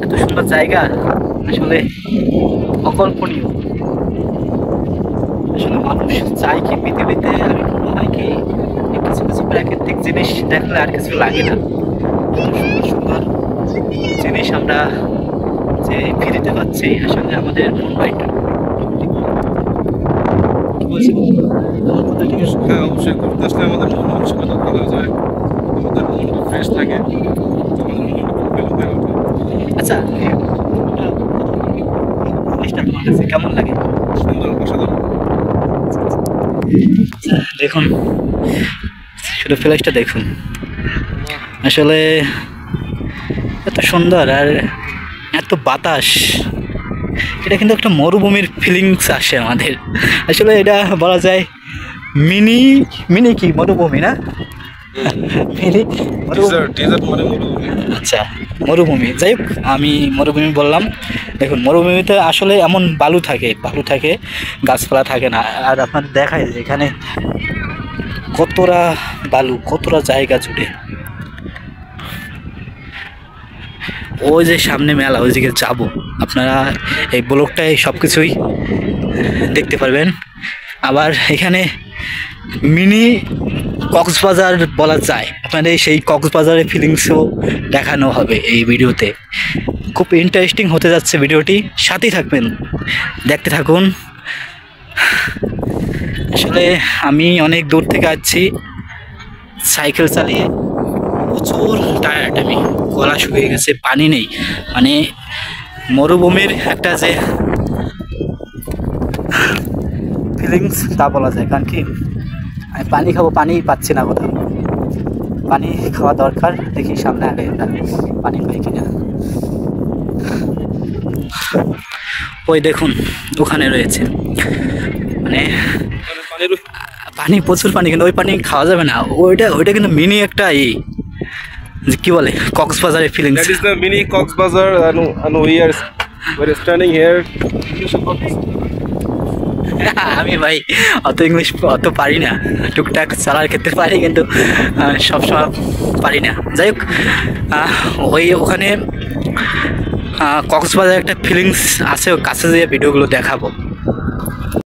এত সুন্দর জায়গা আসলে অকল্পনীয়। আসলে মানুষ চায় কি পৃথিবীতে, আমি মনে হয় কি কিছু কিছু প্রাকৃতিক জিনিস দেখলে আর কিছু লাগে না। এত সুন্দর সুন্দর জিনিস আমরা যে ফিরিতে পাচ্ছি, আসলে আমাদের মনটা একটু কি বলছি, আমার কথা ঠিক আছে? হ্যাঁ, অবশ্যই ঘুরতে আসলে আমাদের মন মানসিকতা ভালো হয়ে যায়, আমাদের মনটা ফ্রেশ থাকে, আমাদের মনটা খুব ভালো হয়ে ওঠে। আচ্ছা, জিনিসটা তোমার কাছে কেমন লাগে? সুন্দর, অসাধারণ। দেখুন, শুধু ফ্ল্যাশটা দেখুন, আসলে এত সুন্দর আর এত বাতাস। এটা কিন্তু একটা মরুভূমির ফিলিংস আসে আমাদের। আসলে এটা বলা যায় মিনি মিনি কি মরুভূমি না? মিনি মরুভূমি। ডেজার্ট মানে মরুভূমি। আচ্ছা, মরুভূমি, যাই হোক আমি মরুভূমি বললাম। দেখুন মরুভূমিতে আসলে এমন বালু থাকে, গাছপালা থাকে না। আর আপনার দেখায় যে এখানে কতটা বালু, কতটা জায়গা জুড়ে। ওই যে সামনে মেলা, ওই দিকে যাবো, আপনারা এই ব্লগটায় সব কিছুই দেখতে পারবেন। আবার এখানে মিনি কক্সবাজার বলা যায়, আপনাদের সেই কক্সবাজারের ফিলিংসও দেখানো হবে এই ভিডিওতে। খুব ইন্টারেস্টিং হতে যাচ্ছে ভিডিওটি, সাথেই থাকবেন, দেখতে থাকুন। আসলে আমি অনেক দূর থেকে আসছি সাইকেল চালিয়ে, প্রচুর টায়ার্ড, আমি গলা শুকিয়ে গেছে, পানি নেই। মানে মরুভূমির একটা যে ফিলিংস তা বলা যায়। কারণ কি আমি পানি খাবো, পানি পাচ্ছি না কোথাও। পানি খাওয়া দরকার, দেখি সামনে আগে পানি পাই কিনা। ওই দেখুন ওখানে রয়েছে, মানে পানির পানি, প্রচুর পানি, কিন্তু ওই পানি খাওয়া যাবে না। ওইটা ওইটা কিন্তু মিনি একটা যে কি বলে কক্সবাজারের feelings. that is the mini Cox's Bazar, and we are standing here. আমি ভাই অত ইংলিশ অত পারি না, টুকটাক চালার ক্ষেত্রে পারি, কিন্তু সবসময় পারি না। যাই হোক, ওখানে কক্সবাজার একটা ফিলিংস আছে, কাছে যেয়ে ভিডিওগুলো দেখাবো।